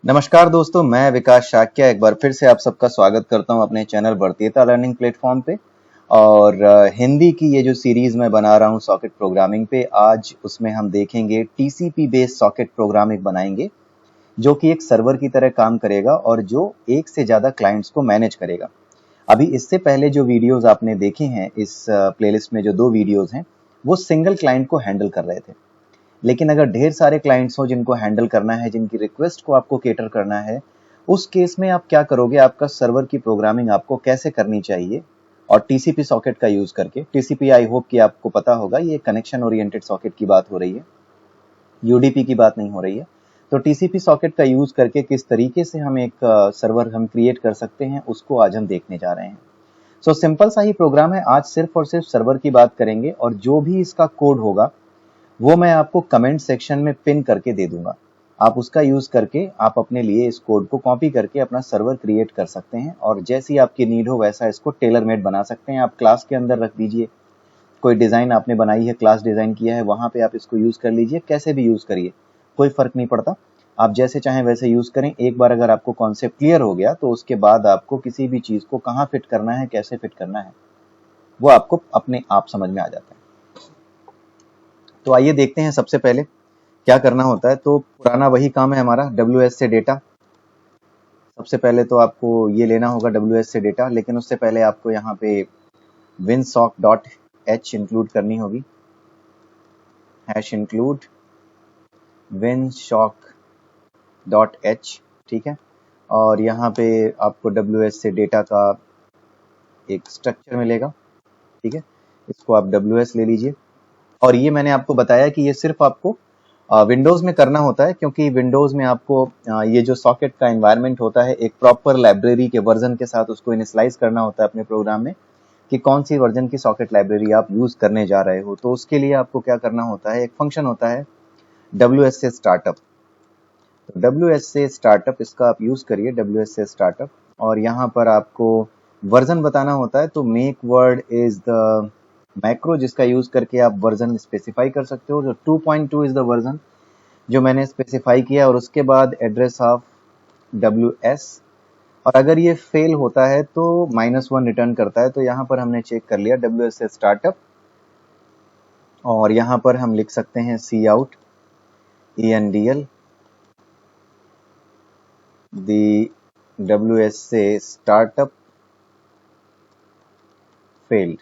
नमस्कार दोस्तों, मैं विकास शाक्या एक बार फिर से आप सबका स्वागत करता हूं अपने चैनल भारतीयता लर्निंग प्लेटफॉर्म पे। और हिंदी की ये जो सीरीज मैं बना रहा हूं सॉकेट प्रोग्रामिंग पे, आज उसमें हम देखेंगे टीसीपी बेस्ड सॉकेट प्रोग्रामिंग बनाएंगे, जो कि एक सर्वर की तरह काम करेगा और जो एक से ज़्यादा क्लाइंट्स को मैनेज करेगा। अभी इससे पहले जो वीडियोज़ आपने देखे हैं इस प्लेलिस्ट में, जो 2 वीडियोज़ हैं, वो सिंगल क्लाइंट को हैंडल कर रहे थे। लेकिन अगर ढेर सारे क्लाइंट्स हो जिनको हैंडल करना है, जिनकी रिक्वेस्ट को आपको केटर करना है, उस केस में आप क्या करोगे, आपका सर्वर की प्रोग्रामिंग आपको कैसे करनी चाहिए। और टीसीपी सॉकेट का यूज करके, टीसीपी आई होप कि आपको पता होगा, ये कनेक्शन ओरिएंटेड सॉकेट की बात हो रही है, यूडीपी की बात नहीं हो रही है। तो टीसीपी सॉकेट का यूज करके किस तरीके से हम एक सर्वर हम क्रिएट कर सकते हैं, उसको आज हम देखने जा रहे हैं। सो सिंपल सा ही प्रोग्राम है, आज सिर्फ और सिर्फ सर्वर की बात करेंगे और जो भी इसका कोड होगा वो मैं आपको कमेंट सेक्शन में पिन करके दे दूंगा। आप उसका यूज करके आप अपने लिए इस कोड को कॉपी करके अपना सर्वर क्रिएट कर सकते हैं और जैसी आपकी नीड हो वैसा इसको टेलर मेड बना सकते हैं। आप क्लास के अंदर रख दीजिए, कोई डिजाइन आपने बनाई है, क्लास डिजाइन किया है, वहां पे आप इसको यूज कर लीजिए, कैसे भी यूज करिए, कोई फर्क नहीं पड़ता। आप जैसे चाहें वैसे यूज करें। एक बार अगर आपको कॉन्सेप्ट क्लियर हो गया तो उसके बाद आपको किसी भी चीज को कहाँ फिट करना है, कैसे फिट करना है, वो आपको अपने आप समझ में आ जाता है। तो आइए देखते हैं सबसे पहले क्या करना होता है। तो पुराना वही काम है हमारा, WS से डेटा। सबसे पहले तो आपको ये लेना होगा WS से डेटा, लेकिन उससे पहले आपको यहाँ पे winsock.h इंक्लूड करनी होगी, #include winsock.h, ठीक है। और यहाँ पे आपको WS से डेटा का एक स्ट्रक्चर मिलेगा, ठीक है। इसको आप WS ले लीजिए। और ये मैंने आपको बताया कि ये सिर्फ आपको विंडोज में करना होता है, क्योंकि विंडोज में आपको ये जो सॉकेट का एनवायरनमेंट होता है, एक प्रॉपर लाइब्रेरी के वर्जन के साथ उसको इनिशियलाइज करना होता है अपने प्रोग्राम में, कि कौन सी वर्जन की सॉकेट लाइब्रेरी आप यूज करने जा रहे हो। तो उसके लिए आपको क्या करना होता है, एक फंक्शन होता है WS से स्टार्टअप। तो WS से स्टार्टअप इसका आप यूज करिए, WS से स्टार्टअप। और यहाँ पर आपको वर्जन बताना होता है, तो make word is the macro जिसका यूज करके आप वर्जन स्पेसिफाई कर सकते हो। जो 2.2 इज द वर्जन जो मैंने स्पेसिफाई किया, और उसके बाद एड्रेस ऑफ WS। और अगर ये फेल होता है तो -1 रिटर्न करता है। तो यहाँ पर हमने चेक कर लिया WS से स्टार्टअप, और यहाँ पर हम लिख सकते हैं cout endl द WS से स्टार्टअप फेल्ड,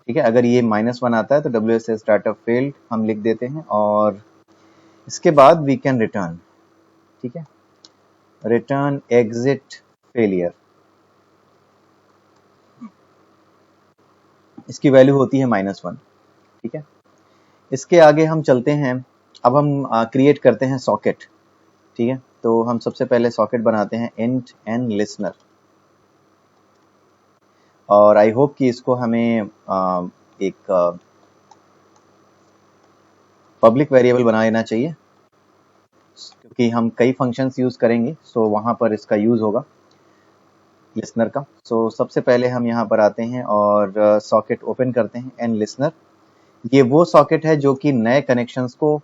ठीक है। अगर ये -1 आता है तो WS से स्टार्टअप फेल्ड हम लिख देते हैं, और इसके बाद वी कैन रिटर्न, ठीक है, रिटर्न एग्जिट फेलियर। इसकी वैल्यू होती है -1, ठीक है। इसके आगे हम चलते हैं। अब हम क्रिएट करते हैं सॉकेट, ठीक है। तो हम सबसे पहले सॉकेट बनाते हैं int n listener, और आई होप कि इसको हमें एक पब्लिक वेरिएबल बना लेना चाहिए, क्योंकि हम कई फंक्शंस यूज करेंगे, सो वहां पर इसका यूज होगा लिसनर का। सो सबसे पहले हम यहाँ पर आते हैं और सॉकेट ओपन करते हैं n listener। ये वो सॉकेट है जो कि नए कनेक्शंस को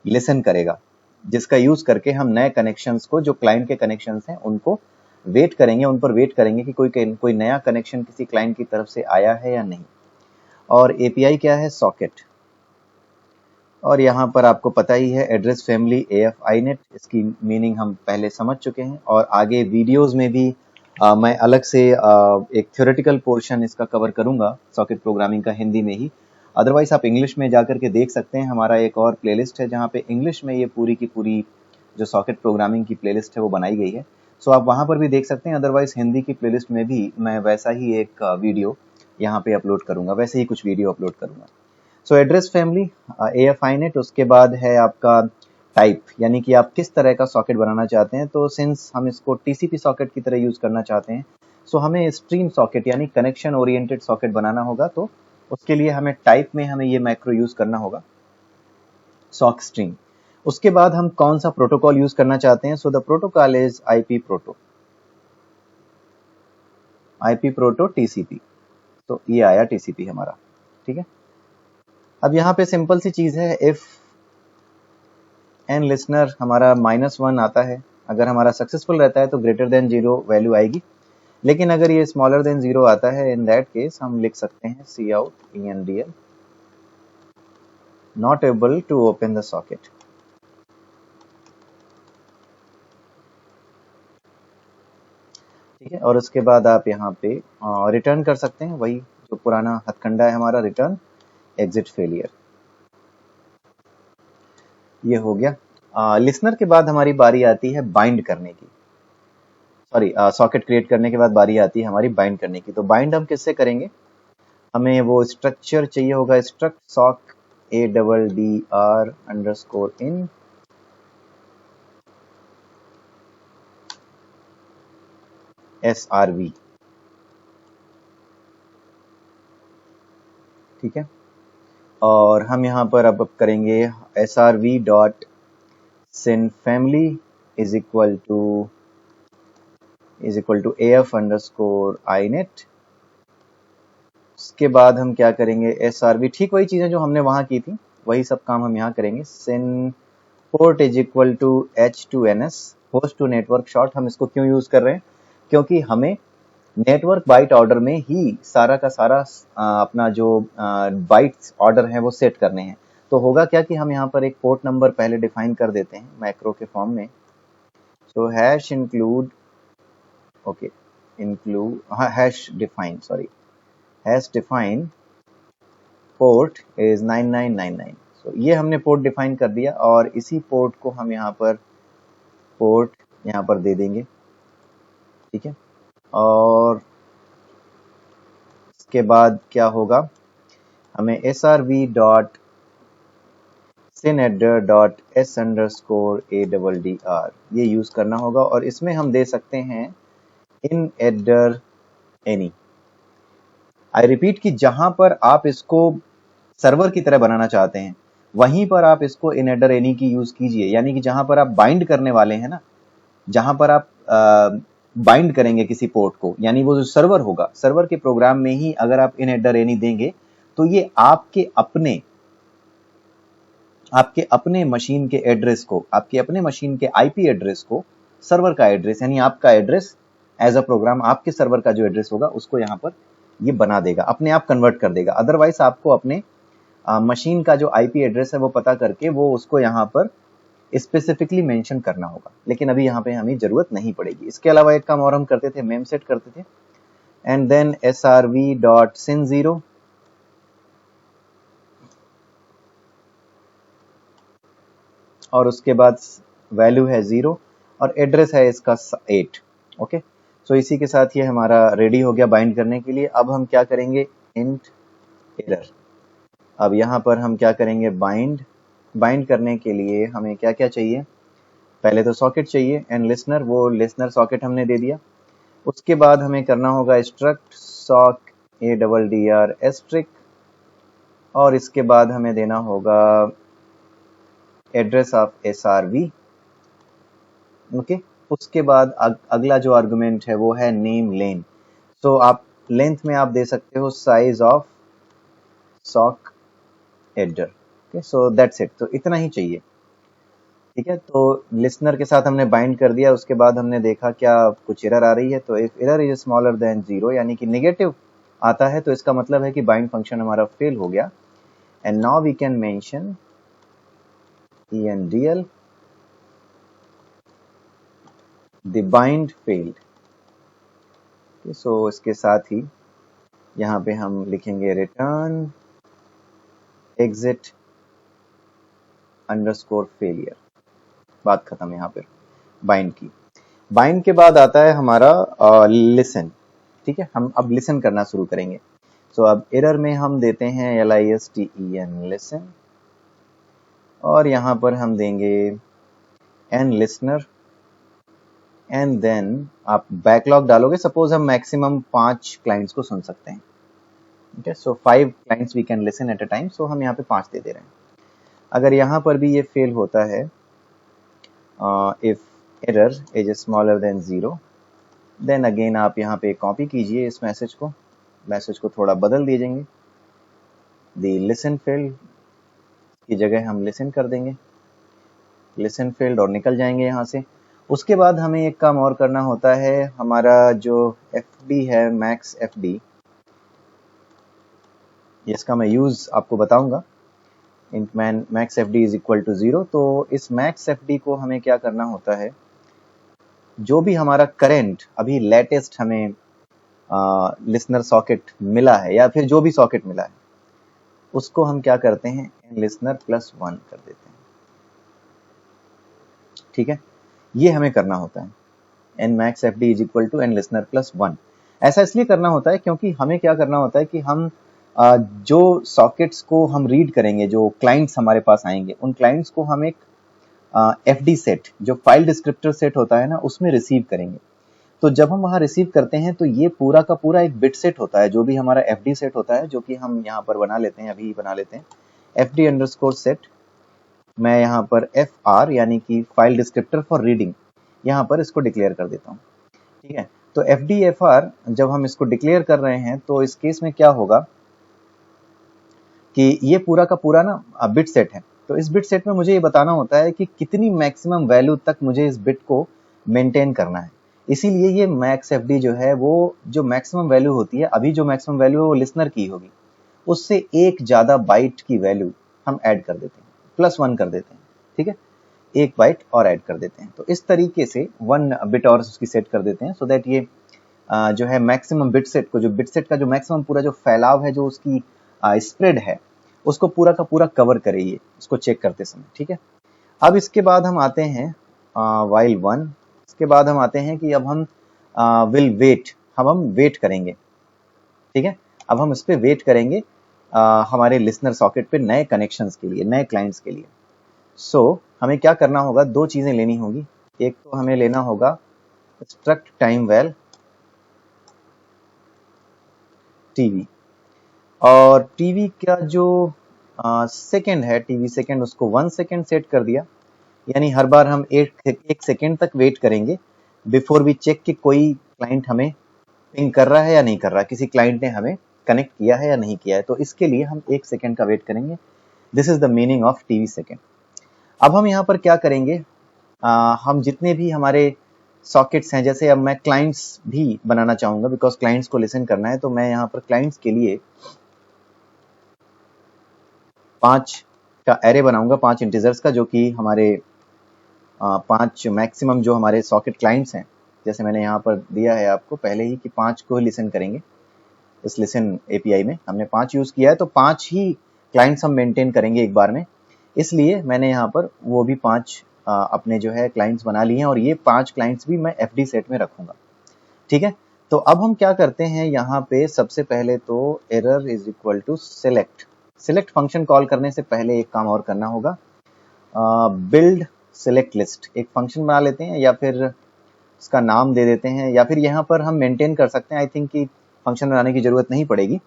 लिसन करेगा, जिसका यूज करके हम नए कनेक्शंस को, जो क्लाइंट के कनेक्शंस हैं, उनको वेट करेंगे, उन पर वेट करेंगे कि कोई नया कनेक्शन किसी क्लाइंट की तरफ से आया है या नहीं। और एपीआई क्या है, सॉकेट। और यहाँ पर आपको पता ही है, एड्रेस फैमिली AF INET, इसकी मीनिंग हम पहले समझ चुके हैं, और आगे वीडियोस में भी मैं अलग से एक थ्योरेटिकल पोर्शन इसका कवर करूंगा सॉकेट प्रोग्रामिंग का, हिंदी में ही। अदरवाइज आप इंग्लिश में जाकर के देख सकते हैं, हमारा एक और प्लेलिस्ट है जहाँ पे इंग्लिश में ये पूरी की पूरी जो सॉकेट प्रोग्रामिंग की प्लेलिस्ट है वो बनाई गई है। सो आप वहाँ पर भी देख सकते हैं। अदरवाइज हिंदी की प्लेलिस्ट में भी मैं वैसा ही एक वीडियो यहाँ पे अपलोड करूंगा, वैसे ही कुछ वीडियो अपलोड करूंगा। सो एड्रेस फैमिली AF INET, उसके बाद है आपका टाइप, यानी कि आप किस तरह का सॉकेट बनाना चाहते हैं। तो सिंस हम इसको TCP सॉकेट की तरह यूज करना चाहते हैं, सो हमें स्ट्रीम सॉकेट यानी कनेक्शन ओरिएंटेड सॉकेट बनाना होगा। तो उसके लिए हमें टाइप में हमें ये मैक्रो यूज करना होगा, सॉक स्ट्रीम। उसके बाद हम कौन सा प्रोटोकॉल यूज करना चाहते हैं। So the protocol is IP proto TCP। तो ये आया TCP हमारा, ठीक है। अब यहाँ पे सिंपल सी चीज है, इफ एन लिसनर हमारा -1 आता है, अगर हमारा सक्सेसफुल रहता है तो ग्रेटर देन 0 वैल्यू आएगी, लेकिन अगर ये स्मॉलर देन 0 आता है, इन दैट केस हम लिख सकते हैं cout ENDL not able to open the socket. ठीक है, और उसके बाद आप यहाँ पे रिटर्न कर सकते हैं, वही जो पुराना हथकंडा है हमारा, रिटर्न एग्जिट फेलियर। ये हो गया। लिसनर के बाद हमारी बारी आती है बाइंड करने की, सॉरी सॉकेट क्रिएट करने के बाद बारी आती है हमारी बाइंड करने की। तो बाइंड हम किससे करेंगे, हमें वो स्ट्रक्चर चाहिए होगा, स्ट्रक्ट सॉक ADDR_in SRV। ठीक है, और हम यहाँ पर अब करेंगे SRV dot sin family is equal to AF_inet। उसके बाद हम क्या करेंगे, SRV, ठीक वही चीजें जो हमने वहां की थी, वही सब काम हम यहाँ करेंगे। Sin port is equal to H2NS, host to network short. हम इसको क्यों यूज कर रहे हैं, क्योंकि हमें नेटवर्क बाइट ऑर्डर में ही सारा का सारा अपना जो बाइट्स ऑर्डर है वो सेट करने हैं। तो होगा क्या कि हम यहाँ पर एक पोर्ट नंबर पहले डिफाइन कर देते हैं मैक्रो के फॉर्म में। So hash include, okay, include hash define port is 9999। So ये हमने पोर्ट डिफाइन कर दिया, और इसी पोर्ट को हम यहाँ पर पोर्ट यहाँ पर दे देंगे। ठीक है, और इसके बाद क्या होगा, हमें SRV dot SynAddr dot S_ADDR ये यूज करना होगा, और इसमें हम दे सकते हैं इन एडर एनी। आई रिपीट कि जहां पर आप इसको सर्वर की तरह बनाना चाहते हैं, वहीं पर आप इसको इन एडर एनी की यूज कीजिए। यानी कि जहां पर आप बाइंड करने वाले हैं ना, जहां पर आप बाइंड करेंगे किसी पोर्ट को, यानी वो जो सर्वर होगा, सर्वर के प्रोग्राम में ही अगर आप इन एडर एनी देंगे, तो ये आपके अपने मशीन के एड्रेस को, आपके अपने मशीन के IP एड्रेस को, सर्वर का एड्रेस यानी आपका एड्रेस एज अ प्रोग्राम, आपके सर्वर का जो एड्रेस होगा उसको यहाँ पर ये बना देगा, अपने आप कन्वर्ट कर देगा। अदरवाइज आपको अपने मशीन का जो IP एड्रेस है वो पता करके वो उसको यहाँ पर स्पेसिफिकली मेंशन करना होगा, लेकिन अभी यहाँ पे हमें जरूरत नहीं पड़ेगी। इसके अलावा एक काम और हम करते थे, मेम सेट करते थे, एंड देन SRV डॉट सिन 0 और उसके बाद वैल्यू है 0 और एड्रेस है इसका 8। ओके, सो इसी के साथ ये हमारा रेडी हो गया बाइंड करने के लिए। अब हम क्या करेंगे, इंट एरर। अब यहाँ पर हम क्या करेंगे, बाइंड करने के लिए हमें क्या क्या चाहिए, पहले तो सॉकेट चाहिए एंड लिसनर, वो लिसनर सॉकेट हमने दे दिया। उसके बाद हमें करना होगा स्ट्रक्ट सॉक ADDR एस्ट्रिक, और इसके बाद हमें देना होगा एड्रेस ऑफ SRV। ओके, उसके बाद अगला जो आर्गुमेंट है वो है नेम लेन। तो आप लेंथ में आप दे सकते हो size of sock addr. Okay, so that's it, तो इतना ही चाहिए। ठीक है, तो लिसनर के साथ हमने बाइंड कर दिया। उसके बाद हमने देखा क्या कुछ एरर आ रही है, तो if error is smaller than 0 यानी कि नेगेटिव आता है, तो इसका मतलब है कि बाइंड फंक्शन हमारा फेल हो गया। And now we can mention ENDL the bind failed. So इसके साथ ही यहाँ पे हम लिखेंगे रिटर्न एग्जिट अंडरस्कोर फेलियर। बात खत्म यहाँ पर बाइंड की। बाइंड के बाद आता है हमारा लिसन। ठीक है, हम अब लिसन करना शुरू करेंगे। सो अब एरर में हम देते हैं LISTEN लिसन, और यहाँ पर हम देंगे एन लिसनर, एंड देन आप बैकलॉग डालोगे। सपोज हम मैक्सिमम 5 क्लाइंट्स को सुन सकते हैं। ठीक है, so 5 clients we can listen at a time, so हम यहाँ पे 5 दे दे रहे हैं। अगर यहाँ पर भी ये फेल होता है, if error is smaller than 0, then again आप यहाँ पे कॉपी कीजिए इस मैसेज को थोड़ा बदल दीजिएंगे। दी लिसन फेल्ड की जगह हम लिसन कर देंगे, लिसन फील्ड और निकल जाएंगे यहाँ से। उसके बाद हमें एक काम और करना होता है, हमारा जो एफडी है मैक्स एफडी, इसका मैं यूज आपको बताऊंगा। Int max FD is equal to 0। तो इस मैक्स एफडी को हमें क्या करना होता है, जो भी हमारा करंट अभी लेटेस्ट हमें लिसनर सॉकेट मिला है या फिर जो भी सॉकेट मिला है उसको हम क्या करते हैं, एन लिसनर प्लस 1 कर देते हैं। ठीक है, ये हमें करना होता है, n max F D is equal to n listener plus 1। ऐसा इसलिए करना होता है क्योंकि हमें क्या करना होता है कि हम जो सॉकेट्स को हम रीड करेंगे, जो क्लाइंट्स हमारे पास आएंगे, उन क्लाइंट्स को हम एक एफडी सेट, जो फाइल डिस्क्रिप्टर सेट होता है ना, उसमें रिसीव करेंगे। तो जब हम वहां रिसीव करते हैं तो ये पूरा का पूरा एक बिट सेट होता है, जो भी हमारा एफडी सेट होता है, जो कि हम यहाँ पर बना लेते हैं, अभी बना लेते हैं एफडी अंडरस्कोर सेट। मैं यहाँ पर एफ आर यानी कि फाइल डिस्क्रिप्टर फॉर रीडिंग, यहाँ पर इसको डिक्लेयर कर देता हूँ। ठीक है, तो एफ डी एफ आर जब हम इसको डिक्लेयर कर रहे हैं तो इस केस में क्या होगा कि ये पूरा का पूरा ना बिट सेट है। तो इस बिट सेट में मुझे ये बताना होता है कि कितनी मैक्सिमम वैल्यू तक मुझे इस बिट को मेंटेन करना है। इसीलिए ये मैक्स एफडी जो है वो जो मैक्सिमम वैल्यू होती है, अभी जो मैक्सिमम वैल्यू है वो लिसनर की होगी, उससे एक ज्यादा बाइट की वैल्यू हम ऐड कर देते हैं, प्लस 1 कर देते हैं। ठीक है, एक बाइट और ऐड कर देते हैं। तो इस तरीके से 1 बिट और उसकी सेट कर देते हैं, सो दैट ये जो है मैक्सिमम बिट सेट को, जो बिट सेट का जो मैक्सिमम पूरा जो फैलाव है, जो उसकी स्प्रेड है, उसको पूरा का पूरा कवर करे ये, इसको चेक करते समय। ठीक है, अब इसके बाद हम आते हैं वाइल 1। इसके बाद हम आते हैं कि अब हम विल वेट, हम वेट करेंगे। ठीक है, अब हम इस पे वेट करेंगे हमारे लिसनर सॉकेट पे नए कनेक्शंस के लिए, नए क्लाइंट्स के लिए। सो हमें क्या करना होगा, दो चीजें लेनी होगी। एक तो हमें लेना होगा स्ट्रक्ट टाइम वेल टीवी, और टीवी का जो सेकंड है, टीवी सेकंड, उसको 1 सेकंड सेट कर दिया। यानी हर बार हम एक सेकंड तक वेट करेंगे बिफोर वी चेक कि कोई क्लाइंट हमें पिंग कर रहा है या नहीं कर रहा, किसी क्लाइंट ने हमें कनेक्ट किया है या नहीं किया है। तो इसके लिए हम 1 सेकंड का वेट करेंगे। This is the meaning of TV second. अब हम यहाँ पर क्या करेंगे, हम जितने भी हमारे सॉकेट्स हैं, जैसे अब मैं क्लाइंट्स भी बनाना चाहूंगा बिकॉज क्लाइंट्स को लिसन करना है, तो मैं यहाँ पर क्लाइंट्स के लिए 5 का एरे बनाऊंगा, 5 इंटीजर्स का, जो कि हमारे 5 मैक्सिमम जो हमारे सॉकेट क्लाइंट्स हैं, जैसे मैंने यहाँ पर दिया है आपको पहले ही कि 5 को लिसन करेंगे। इस लिसन एपीआई में हमने 5 यूज किया है, तो 5 ही क्लाइंट्स हम मेंटेन करेंगे एक बार में। इसलिए मैंने यहाँ पर वो भी 5 अपने जो है क्लाइंट्स बना लिए हैं, और ये 5 क्लाइंट्स भी मैं एफडी सेट में रखूंगा। ठीक है, तो अब हम क्या करते हैं, यहाँ पे सबसे पहले तो error is equal to select. Select function call करने से पहले एक काम और करना होगा, बिल्ड सिलेक्ट लिस्ट एक फंक्शन बना लेते हैं, या फिर इसका नाम दे देते हैं, या फिर यहाँ पर हम मेंटेन कर सकते हैं। आई थिंक कि फंक्शन बनाने की जरूरत नहीं पड़ेगी।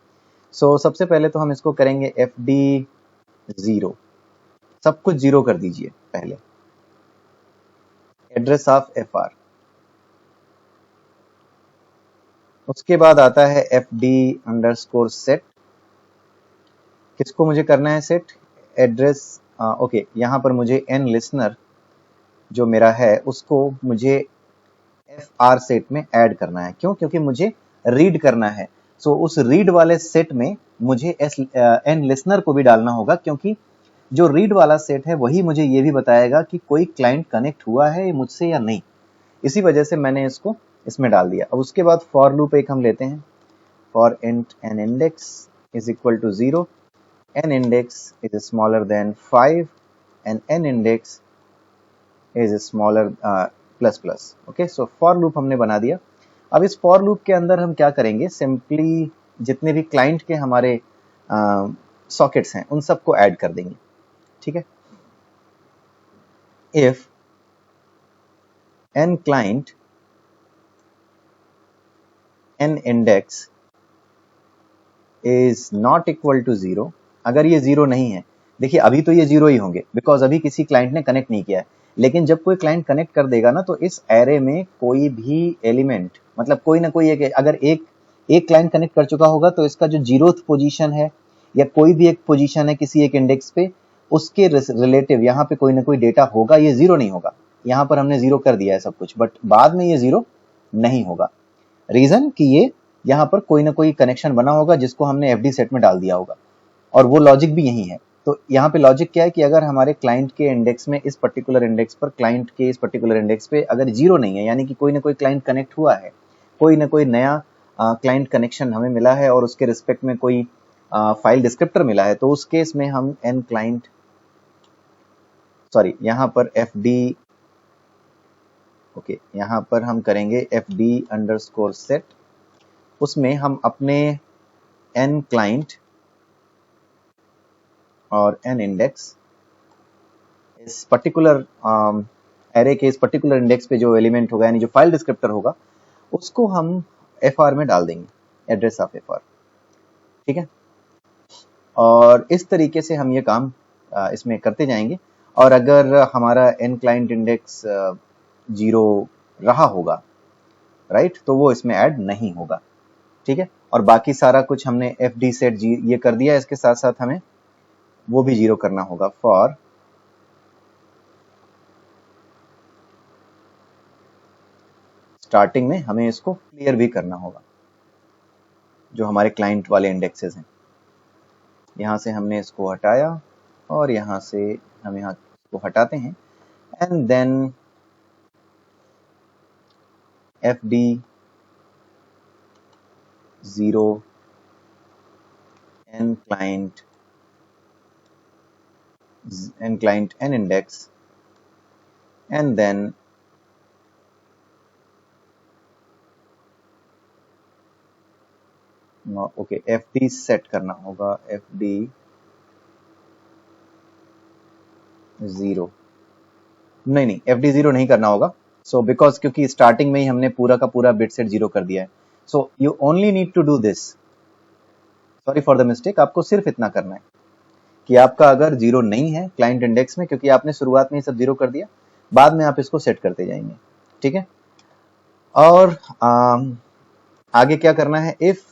सो सबसे पहले तो हम इसको करेंगे fd 0, सब कुछ 0 कर दीजिए पहले, एड्रेस ऑफ fr। उसके बाद आता है fd अंडरस्कोर सेट, किसको मुझे करना है सेट, एड्रेस ओके, यहाँ पर मुझे एन लिसनर जो मेरा है उसको मुझे fr सेट में ऐड करना है। क्यों? क्योंकि मुझे रीड करना है। सो उस रीड वाले सेट में मुझे एन लिसनर को भी डालना होगा, क्योंकि जो रीड वाला सेट है वही मुझे ये भी बताएगा कि कोई क्लाइंट कनेक्ट हुआ है मुझसे या नहीं। इसी वजह से मैंने इसको इसमें डाल दिया। अब उसके बाद फॉर लूप एक हम लेते हैं, for int n index is equal to 0, n index is smaller than 5 and n index is smaller plus plus. Okay, so for loop हमने बना दिया। अब इस फॉर लूप के अंदर हम क्या करेंगे, सिंपली जितने भी क्लाइंट के हमारे सॉकेट्स हैं उन सबको ऐड कर देंगे। ठीक है, if n client n index is not equal to 0, अगर ये 0 नहीं है, देखिए अभी तो ये 0 ही होंगे बिकॉज अभी किसी क्लाइंट ने कनेक्ट नहीं किया है, लेकिन जब कोई क्लाइंट कनेक्ट कर देगा ना, तो इस एरे में कोई भी एलिमेंट, मतलब कोई ना कोई एक, अगर एक क्लाइंट कनेक्ट कर चुका होगा तो इसका जो 0th पोजीशन है या कोई भी एक पोजीशन है किसी एक इंडेक्स पे, उसके रिलेटिव यहाँ पे कोई ना कोई डेटा होगा, ये जीरो नहीं होगा। यहाँ पर हमने जीरो कर दिया है सब कुछ, बट बाद में ये जीरो नहीं होगा। रीजन कि ये यहाँ पर कोई ना कोई कनेक्शन बना होगा जिसको हमने एफडी सेट में डाल दिया होगा, और वो लॉजिक भी यही है। तो यहाँ पे लॉजिक क्या है कि अगर हमारे क्लाइंट के इंडेक्स में, इस पर्टिकुलर इंडेक्स पर, क्लाइंट के इस पर्टिकुलर इंडेक्स पे अगर जीरो नहीं है, यानी कि कोई ना कोई क्लाइंट कनेक्ट हुआ है, कोई ना कोई नया क्लाइंट कनेक्शन हमें मिला है और उसके रिस्पेक्ट में कोई फाइल डिस्क्रिप्टर मिला है, तो उस केस में हम एन क्लाइंट, सॉरी यहाँ पर एफ डी, ओके, यहाँ पर हम करेंगे एफ डी अंडरस्कोर सेट। उसमें हम अपने एन क्लाइंट और एन इंडेक्स, इस पर्टिकुलर एरे के इस पर्टिकुलर इंडेक्स पे जो एलिमेंट होगा, यानी जो फाइल डिस्क्रिप्टर होगा, उसको हम एफ आर में डाल देंगे, एड्रेस ऑफ एफ आर। ठीक है, और इस तरीके से हम ये काम इसमें करते जाएंगे। और अगर हमारा एन क्लाइंट इंडेक्स जीरो रहा होगा, राइट, तो वो इसमें ऐड नहीं होगा। ठीक है, और बाकी सारा कुछ हमने एफ डी सेट ये कर दिया, इसके साथ साथ हमें वो भी जीरो करना होगा। फॉर स्टार्टिंग में हमें इसको क्लियर भी करना होगा, जो हमारे क्लाइंट वाले इंडेक्सेस हैं। यहां से हमने इसको हटाया और यहां से हम यहाँ को हटाते हैं, and then F D zero n client n index, and then okay F D set करना होगा, एफ डी जीरो, नहीं एफ डी जीरो नहीं करना होगा। सो बिकॉज क्योंकि स्टार्टिंग में ही हमने पूरा का पूरा बिट सेट जीरो कर दिया है। So you only need to do this, sorry for the mistake, आपको सिर्फ इतना करना है कि आपका अगर जीरो नहीं है क्लाइंट इंडेक्स में, क्योंकि आपने शुरुआत में ही सब जीरो कर दिया, बाद में आप इसको सेट करते जाएंगे। ठीक है, और आगे क्या करना है, if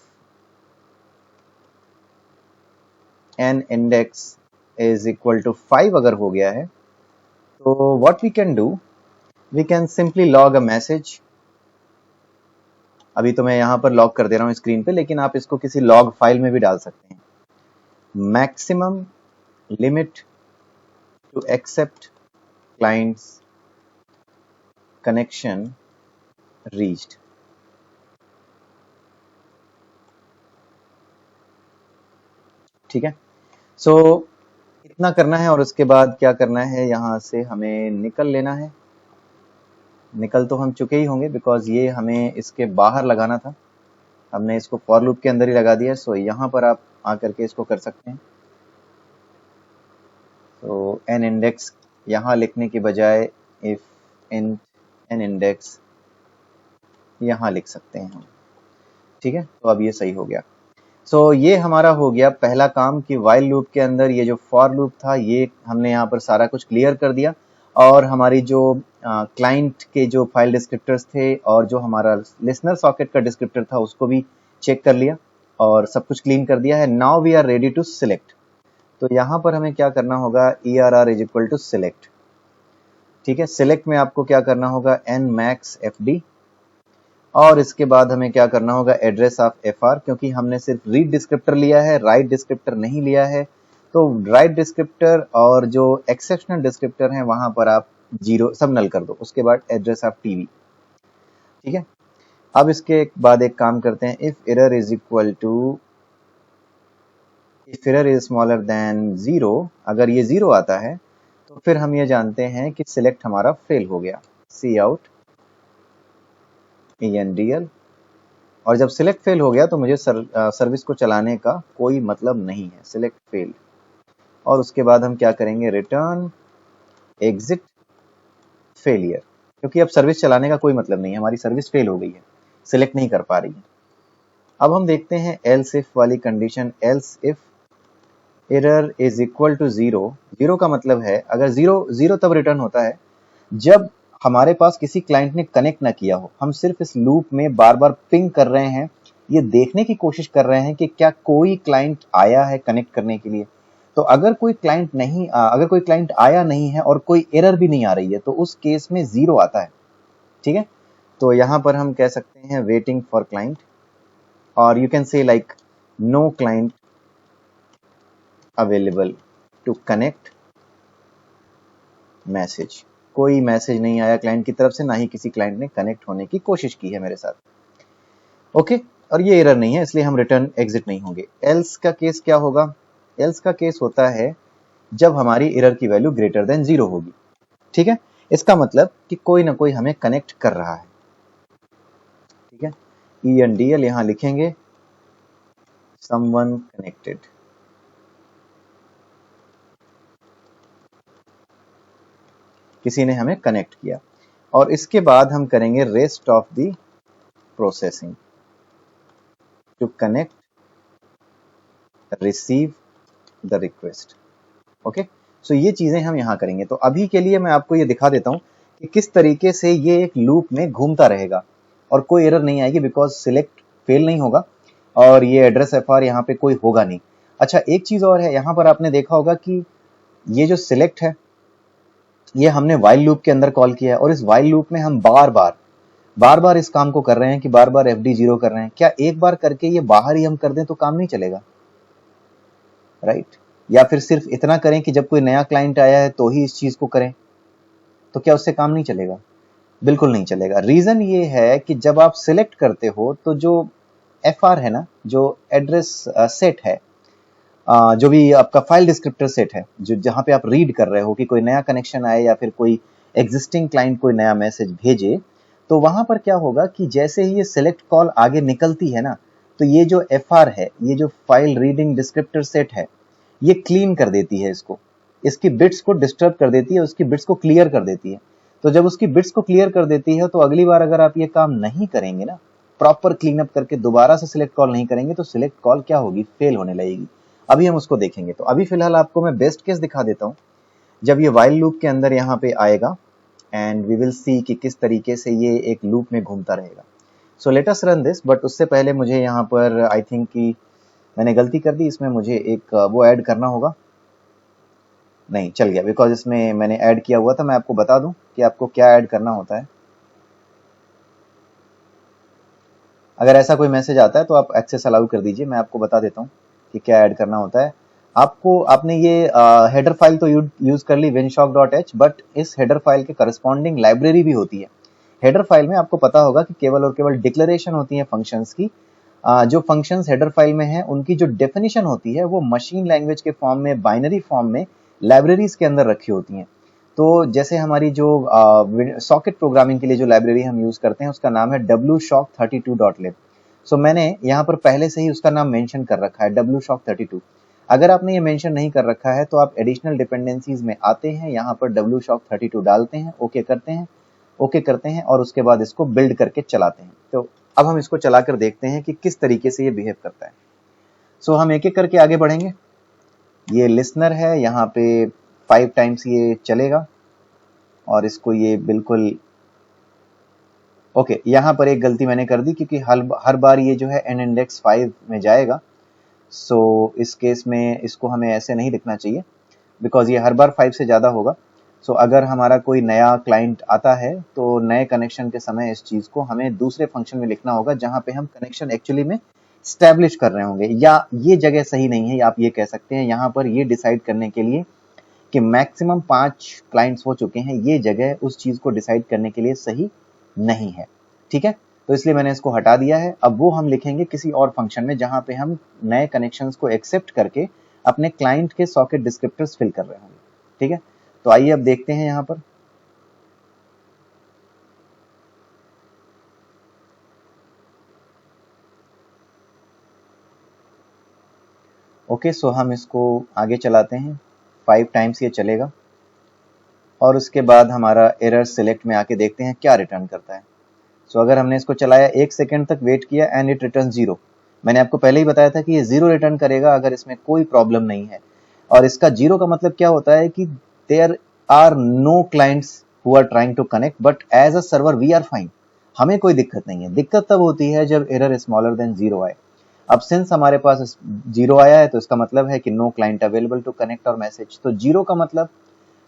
n index is equal to 5 अगर हो गया है, तो what we can do, we can simply log a message. अभी तो मैं यहां पर लॉग कर दे रहा हूं स्क्रीन पे, लेकिन आप इसको किसी लॉग फाइल में भी डाल सकते हैं। Maximum limit to accept clients connection reached. ठीक है, सो इतना करना है, और उसके बाद क्या करना है, यहां से हमें निकल लेना है। निकल तो हम चुके ही होंगे, बिकॉज ये हमें इसके बाहर लगाना था, हमने इसको फॉर लूप के अंदर ही लगा दिया। सो यहाँ पर आप आकर के इसको कर सकते हैं। तो एन इंडेक्स यहाँ लिखने की बजाय इफ इन एन इंडेक्स यहाँ लिख सकते हैं हम। ठीक है, तो अब ये सही हो गया। सो ये हमारा हो गया पहला काम कि वाइल लूप के अंदर ये जो फॉर लूप था, ये हमने यहाँ पर सारा कुछ क्लियर कर दिया, और हमारी जो क्लाइंट के जो फाइल डिस्क्रिप्टर्स थे और जो हमारा लिसनर सॉकेट का डिस्क्रिप्टर था, उसको भी चेक कर लिया और सब कुछ क्लीन कर दिया है। Now we are ready to select. तो यहाँ पर हमें क्या करना होगा, ERR is equal to select. ठीक है, सिलेक्ट में आपको क्या करना होगा, एन मैक्स FD, और इसके बाद हमें क्या करना होगा, एड्रेस ऑफ FR, क्योंकि हमने सिर्फ रीड डिस्क्रिप्टर लिया है, राइट डिस्क्रिप्टर नहीं लिया है। तो राइट डिस्क्रिप्टर और जो एक्सेप्शनल डिस्क्रिप्टर हैं वहां पर आप जीरो सब नल कर दो। उसके बाद एड्रेस ऑफ TV। ठीक है, अब इसके बाद एक काम करते हैं, if error is equal to, if error is smaller than 0, अगर ये 0 आता है तो फिर हम ये जानते हैं कि सिलेक्ट हमारा फेल हो गया, सी आउट ENDL। और जब सिलेक्ट फेल हो गया तो मुझे सर्विस को चलाने का कोई मतलब नहीं है, सिलेक्ट फेल। और उसके बाद हम क्या करेंगे, रिटर्न एग्जिट फेलियर, क्योंकि अब सर्विस चलाने का कोई मतलब नहीं है, हमारी सर्विस फेल हो गई है, सिलेक्ट नहीं कर पा रही है। अब हम देखते हैं एल्स इफ वाली condition, else if error is equal to 0। 0 का मतलब है, अगर 0 तब रिटर्न होता है जब हमारे पास किसी क्लाइंट ने कनेक्ट ना किया हो। हम सिर्फ इस लूप में बार बार पिंग कर रहे हैं, ये देखने की कोशिश कर रहे हैं कि क्या कोई क्लाइंट आया है कनेक्ट करने के लिए। तो अगर कोई क्लाइंट आया नहीं है और कोई एरर भी नहीं आ रही है तो उस केस में 0 आता है। ठीक है, तो यहां पर हम कह सकते हैं वेटिंग फॉर क्लाइंट, और you can say like no client available to connect message. कोई मैसेज नहीं आया क्लाइंट की तरफ से, ना ही किसी क्लाइंट ने कनेक्ट होने की कोशिश की है मेरे साथ। ओके, और ये एरर नहीं है इसलिए हम रिटर्न एग्जिट नहीं होंगे। एल्स का केस क्या होगा? एल्स का केस होता है जब हमारी एरर की वैल्यू ग्रेटर देन 0 होगी। ठीक है, इसका मतलब कि कोई ना कोई हमें कनेक्ट कर रहा है। ठीक है, ENDL यहां लिखेंगे, समवन कनेक्टेड। किसी ने हमें कनेक्ट किया, और इसके बाद हम करेंगे rest of the processing to connect receive the request. Okay, so ये चीजें हम यहां करेंगे। तो अभी के लिए मैं आपको ये दिखा देता हूं कि किस तरीके से ये एक लूप में घूमता रहेगा और कोई एरर नहीं आएगी, बिकॉज सिलेक्ट फेल नहीं होगा और ये एड्रेस FR यहाँ पे कोई होगा नहीं। अच्छा, एक चीज और है, यहाँ पर आपने देखा होगा कि ये जो सिलेक्ट है ये हमने वाइल लूप के अंदर कॉल किया है, और इस वाइल लूप में हम बार बार इस काम को कर रहे हैं कि बार बार FD 0 कर रहे हैं। क्या एक बार करके ये बाहर ही हम कर दें तो काम नहीं चलेगा? राइट, या फिर सिर्फ इतना करें कि जब कोई नया क्लाइंट आया है तो ही इस चीज को करें, तो क्या उससे काम नहीं चलेगा? बिल्कुल नहीं चलेगा। रीजन ये है कि जब आप सिलेक्ट करते हो तो जो FR है ना, जो एड्रेस सेट है, जो भी आपका फाइल डिस्क्रिप्टर सेट है, जो जहां पे आप रीड कर रहे हो कि कोई नया कनेक्शन आए या फिर कोई एग्जिस्टिंग क्लाइंट कोई नया मैसेज भेजे, तो वहां पर क्या होगा कि जैसे ही ये सिलेक्ट कॉल आगे निकलती है ना, तो ये जो FR है, ये जो फाइल रीडिंग डिस्क्रिप्टर सेट है, ये क्लीन कर देती है इसको, इसकी बिट्स को डिस्टर्ब कर देती है, उसकी बिट्स को क्लियर कर देती है। तो जब उसकी बिट्स को क्लियर कर देती है तो अगली बार अगर आप ये काम नहीं करेंगे ना, प्रॉपर क्लीन अप करके दोबारा से सिलेक्ट कॉल नहीं करेंगे, तो सिलेक्ट कॉल क्या होगी? फेल होने लगेगी। अभी हम उसको देखेंगे। तो अभी फिलहाल आपको मैं बेस्ट केस दिखा देता हूं, जब ये वाइल लूप के अंदर यहाँ पे आएगा, एंड वी विल सी कि किस तरीके से ये एक लूप में घूमता रहेगा। So let us run this, but उससे पहले मुझे यहाँ पर आई थिंक कि मैंने गलती कर दी, इसमें मुझे एक वो ऐड करना होगा। नहीं, चल गया, बिकॉज इसमें मैंने ऐड किया हुआ था। मैं आपको बता दूं कि आपको क्या ऐड करना होता है। अगर ऐसा कोई मैसेज आता है तो आप एक्सेस अलाउ कर दीजिए, मैं आपको बता देता हूँ कि क्या ऐड करना होता है। आपने ये हेडर फाइल तो यूज कर ली winshok.h, बट इस हेडर फाइल के करस्पॉन्डिंग लाइब्रेरी भी होती है। हेडर फाइल में आपको पता होगा कि केवल और केवल डिक्लेरेशन होती है फंक्शंस की। जो फंक्शंस हेडर फाइल में है उनकी जो डेफिनेशन होती है वो मशीन लैंग्वेज के फॉर्म में, बाइनरी फॉर्म में लाइब्रेरीज के अंदर रखी होती हैं। तो जैसे हमारी जो सॉकेट प्रोग्रामिंग के लिए जो लाइब्रेरी हम यूज करते हैं उसका नाम है wshock32.lib। सो मैंने यहाँ पर पहले से ही उसका नाम मेंशन कर रखा है, wshock32। अगर आपने ये मेंशन नहीं कर रखा है तो आप एडिशनल डिपेंडेंसीज में आते हैं, यहाँ पर wshock32 डालते हैं, ओके करते हैं और उसके बाद इसको बिल्ड करके चलाते हैं। तो अब हम इसको चलाकर देखते हैं कि किस तरीके से ये बिहेव करता है। सो हम एक एक करके आगे बढ़ेंगे। ये लिसनर है, यहाँ पे 5 टाइम्स ये चलेगा और इसको ये बिल्कुल ओके। यहाँ पर एक गलती मैंने कर दी क्योंकि हर बार ये जो है n इंडेक्स 5 में जाएगा। सो इस केस में इसको हमें ऐसे नहीं लिखना चाहिए, बिकॉज ये हर बार 5 से ज़्यादा होगा। सो अगर हमारा कोई नया क्लाइंट आता है तो नए कनेक्शन के समय इस चीज़ को हमें दूसरे फंक्शन में लिखना होगा जहाँ पे हम कनेक्शन एक्चुअली में स्टैब्लिश कर रहे होंगे। या ये जगह सही नहीं है, आप ये कह सकते हैं यहाँ पर ये डिसाइड करने के लिए कि मैक्सिमम 5 क्लाइंट्स हो चुके हैं, ये जगह उस चीज़ को डिसाइड करने के लिए सही नहीं है। ठीक है, तो इसलिए मैंने इसको हटा दिया है। अब वो हम लिखेंगे किसी और फंक्शन में जहां पे हम नए कनेक्शंस को एक्सेप्ट करके अपने क्लाइंट के सॉकेट डिस्क्रिप्टर्स फिल कर रहे होंगे। ठीक है, तो आइए अब देखते हैं यहां पर। ओके, सो हम इसको आगे चलाते हैं, 5 टाइम्स ये चलेगा और उसके बाद हमारा एरर सिलेक्ट में आके देखते हैं क्या रिटर्न करता है। सो अगर हमने इसको चलाया 1 सेकेंड तक वेट किया एंड इट रिटर्न 0। मैंने आपको पहले ही बताया था कि ये 0 रिटर्न करेगा अगर इसमें कोई प्रॉब्लम नहीं है। और इसका 0 का मतलब क्या होता है कि there are no clients who are trying to connect, but as a server we are fine, हमें कोई दिक्कत नहीं है। दिक्कत तब होती है जब एरर स्मॉलर देन 0 आए। अब सिंस हमारे पास 0 आया है तो इसका मतलब है कि no client available to connect और मैसेज। तो 0 का मतलब,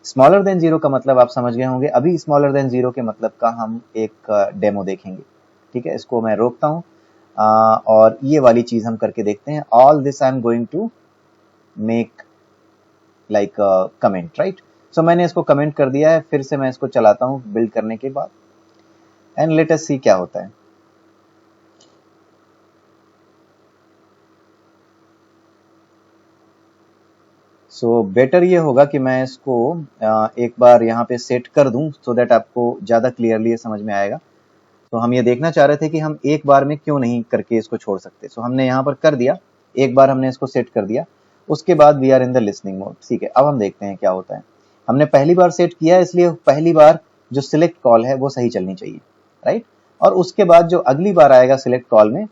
स्मॉलर देन 0 का मतलब आप समझ गए होंगे। अभी स्मॉलर देन 0 के मतलब का हम एक डेमो देखेंगे। ठीक है, इसको मैं रोकता हूं और ये वाली चीज हम करके देखते हैं। All this I am going to make like comment, right. So मैंने इसको कमेंट कर दिया है। फिर से मैं इसको चलाता हूं बिल्ड करने के बाद, एंड लेट अस सी क्या होता है। सो बेटर ये होगा कि मैं इसको एक बार यहाँ पे सेट कर दूं, सो दैट आपको ज्यादा क्लियरली ये समझ में आएगा। तो हम ये देखना चाह रहे थे कि हम एक बार में क्यों नहीं करके इसको छोड़ सकते। सो हमने यहाँ पर कर दिया, एक बार हमने इसको सेट कर दिया, उसके बाद we are in the listening mode. ठीक है, अब हम देखते हैं क्या होता है। हमने पहली बार सेट किया, इसलिए पहली बार जो सिलेक्ट कॉल है वो सही चलनी चाहिए, राइट। और उसके बाद जो अगली बार आएगा सिलेक्ट कॉल में,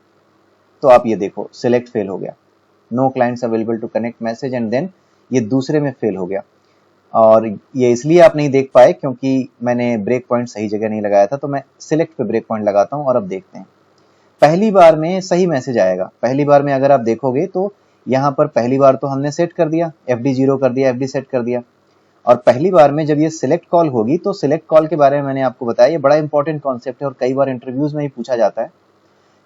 तो आप ये देखो सिलेक्ट फेल हो गया, no clients available to connect message, and then ये दूसरे में फेल हो गया। और ये इसलिए आप नहीं देख पाए क्योंकि मैंने ब्रेक पॉइंट सही जगह नहीं लगाया था। तो मैं सिलेक्ट पे ब्रेक पॉइंट लगाता हूं और अब देखते हैं। पहली बार में सही मैसेज आएगा। पहली बार में अगर आप देखोगे तो यहाँ पर पहली बार तो हमने सेट कर दिया, FD 0 कर दिया, FD सेट कर दिया। और पहली बार में जब ये सिलेक्ट कॉल होगी, तो सिलेक्ट कॉल के बारे में मैंने आपको बताया, ये बड़ा इंपॉर्टेंट कॉन्सेप्ट है और कई बार इंटरव्यूज में ही पूछा जाता है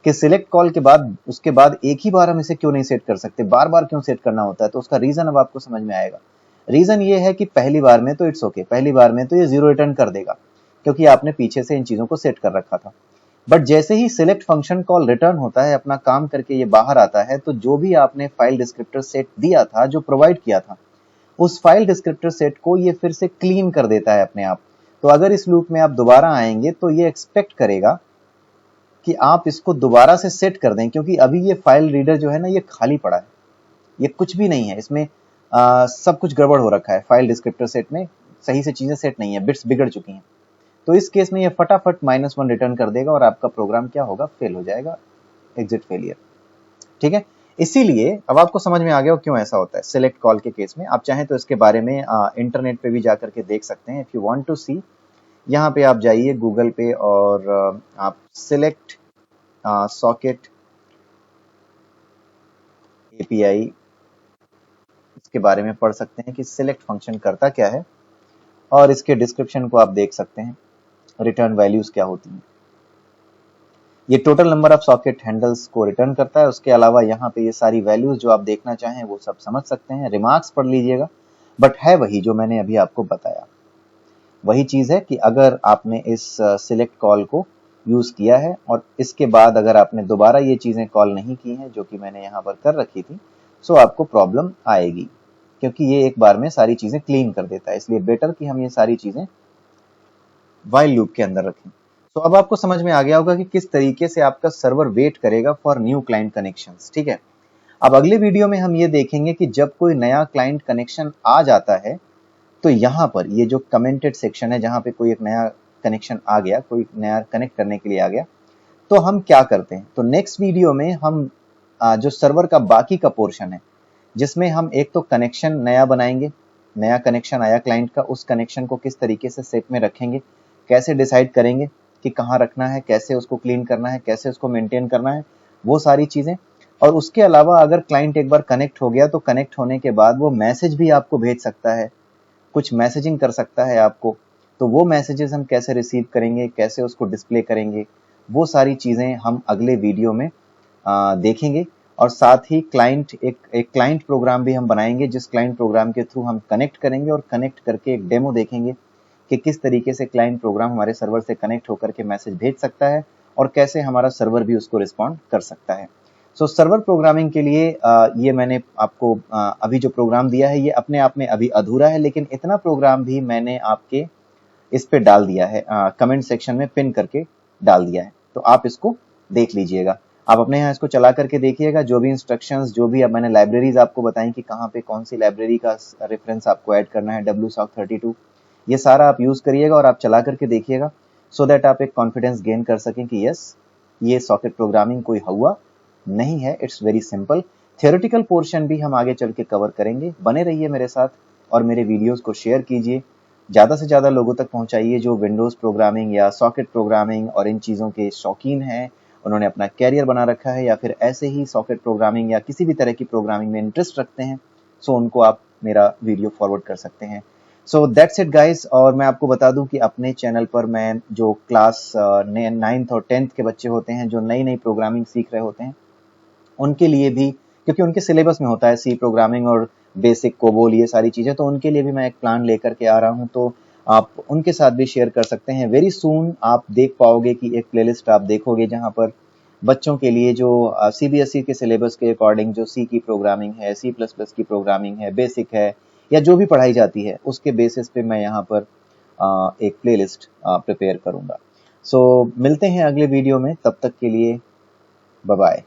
कि सिलेक्ट कॉल के बाद उसके बाद एक ही बार हम इसे क्यों नहीं सेट कर सकते, बार बार क्यों सेट करना होता है। तो उसका रीजन अब आपको समझ में आएगा। रीजन ये है कि पहली बार में तो इट्स ओके, पहली बार में तो ये 0 रिटर्न कर देगा क्योंकि आपने पीछे से इन चीजों को सेट कर रखा था। बट जैसे ही सिलेक्ट फंक्शन कॉल रिटर्न होता है, अपना काम करके ये बाहर आता है, तो जो भी आपने फाइल डिस्क्रिप्टर सेट दिया था, जो प्रोवाइड किया था, उस फाइल डिस्क्रिप्टर सेट को ये फिर से क्लीन कर देता है अपने आप। तो अगर इस लूप में आप दोबारा आएंगे तो ये एक्सपेक्ट करेगा कि आप इसको दोबारा से सेट कर दें, क्योंकि अभी ये फाइल रीडर जो है ना, ये खाली पड़ा है, ये कुछ भी नहीं है इसमें। सब कुछ गड़बड़ हो रखा है फाइल डिस्क्रिप्टर सेट में, सही से चीजें सेट नहीं है, बिट्स बिगड़ चुकी हैं। तो इस केस में ये फटाफट -1 रिटर्न कर देगा और आपका प्रोग्राम क्या होगा, फेल हो जाएगा, एग्जिट फेलियर। ठीक है, इसीलिए अब आपको समझ में आ गया क्यों ऐसा होता है सिलेक्ट कॉल के केस में। आप चाहें तो इसके बारे में इंटरनेट पे भी जाकर के देख सकते हैं। इफ यू वांट टू सी, यहाँ पे आप जाइए गूगल पे और आप सिलेक्ट सॉकेट API, इसके बारे में पढ़ सकते हैं कि सिलेक्ट फंक्शन करता क्या है, और इसके डिस्क्रिप्शन को आप देख सकते हैं, रिटर्न वैल्यूज क्या होती हैं। ये total number of socket handles को रिटर्न करता है। उसके अलावा यहाँ पे ये सारी वैल्यूज जो आप देखना चाहें वो सब समझ सकते हैं, रिमार्क्स पढ़ लीजिएगा। बट है वही जो मैंने अभी आपको बताया, वही चीज है कि अगर आपने इस सिलेक्ट कॉल को यूज किया है और इसके बाद अगर आपने दोबारा ये चीजें कॉल नहीं की हैं जो कि मैंने यहाँ पर कर रखी थी, सो आपको प्रॉब्लम आएगी, क्योंकि ये एक बार में सारी चीजें क्लीन कर देता है। इसलिए बेटर कि हम ये सारी चीजें व्हाइल लूप के अंदर रखें। तो अब आपको समझ में आ गया होगा कि किस तरीके से आपका सर्वर वेट करेगा फॉर न्यू क्लाइंट कनेक्शंस। ठीक है, अब अगले वीडियो में हम ये देखेंगे कि जब कोई नया क्लाइंट कनेक्शन आ जाता है, तो यहाँ पर ये जो कमेंटेड सेक्शन है, जहाँ पे कोई एक नया कनेक्शन आ गया, कोई नया कनेक्ट करने के लिए आ गया, तो हम क्या करते हैं। तो नेक्स्ट वीडियो में हम जो सर्वर का बाकी का पोर्शन है, जिसमें हम एक तो कनेक्शन नया बनाएंगे, नया कनेक्शन आया क्लाइंट का, उस कनेक्शन को किस तरीके से सेट में रखेंगे, कैसे डिसाइड करेंगे कि कहाँ रखना है, कैसे उसको क्लीन करना है, कैसे उसको मेंटेन करना है, वो सारी चीजें। और उसके अलावा अगर क्लाइंट एक बार कनेक्ट हो गया, तो कनेक्ट होने के बाद वो मैसेज भी आपको भेज सकता है, कुछ मैसेजिंग कर सकता है आपको। तो वो मैसेजेस हम कैसे रिसीव करेंगे, कैसे उसको डिस्प्ले करेंगे, वो सारी चीजें हम अगले वीडियो में देखेंगे। और साथ ही एक क्लाइंट प्रोग्राम भी हम बनाएंगे, जिस क्लाइंट प्रोग्राम के थ्रू हम कनेक्ट करेंगे और कनेक्ट करके एक डेमो देखेंगे कि किस तरीके से क्लाइंट प्रोग्राम हमारे सर्वर से कनेक्ट होकर के मैसेज भेज सकता है और कैसे हमारा सर्वर भी उसको रिस्पॉन्ड कर सकता है। सो सर्वर प्रोग्रामिंग के लिए ये मैंने आपको अभी जो प्रोग्राम दिया है, ये अपने आप में अभी अधूरा है, लेकिन इतना प्रोग्राम भी मैंने आपके इस पे डाल दिया है, कमेंट सेक्शन में पिन करके डाल दिया है। तो आप इसको देख लीजिएगा, आप अपने यहाँ इसको चला करके देखिएगा। जो भी इंस्ट्रक्शंस, जो भी अब मैंने लाइब्रेरीज आपको बताई कि कहाँ पे कौन सी लाइब्रेरी का रेफरेंस आपको ऐड करना है, WSOC32, ये सारा आप यूज करिएगा और आप चला करके देखिएगा, सो दैट आप एक कॉन्फिडेंस गेन कर सकें कि यस, ये सॉकेट प्रोग्रामिंग कोई हुआ नहीं है, it's very simple. Theoretical portion भी हम आगे चल के कवर करेंगे। बने रहिए मेरे साथ और मेरे वीडियोस को शेयर कीजिए, ज़्यादा से ज़्यादा लोगों तक पहुंचाइए जो विंडोज़ प्रोग्रामिंग या सॉकेट प्रोग्रामिंग और इन चीज़ों के शौकीन हैं, उन्होंने अपना कैरियर बना रखा है या फिर ऐसे ही सॉकेट प्रोग्रामिंग या किसी भी तरह की प्रोग्रामिंग में इंटरेस्ट रखते हैं, सो उनको आप मेरा वीडियो फॉरवर्ड कर सकते हैं। सो दैट्स इट गाइस। और मैं आपको बता दूं कि अपने चैनल पर मैं जो क्लास 9th और 10th के बच्चे होते हैं जो नई नई प्रोग्रामिंग सीख रहे होते हैं, उनके लिए भी, क्योंकि उनके सिलेबस में होता है सी प्रोग्रामिंग और बेसिक कोबोल ये सारी चीज़ें, तो उनके लिए भी मैं एक प्लान लेकर के आ रहा हूँ, तो आप उनके साथ भी शेयर कर सकते हैं। वेरी सून आप देख पाओगे कि एक प्लेलिस्ट आप देखोगे जहाँ पर बच्चों के लिए जो सीबीएसई के सिलेबस के अकॉर्डिंग जो सी की प्रोग्रामिंग है, सी प्लस प्लस की प्रोग्रामिंग है, बेसिक है या जो भी पढ़ाई जाती है, उसके बेसिस पे मैं यहाँ पर एक प्लेलिस्ट प्रिपेयर करूँगा। सो मिलते हैं अगले वीडियो में, तब तक के लिए बाय बाय।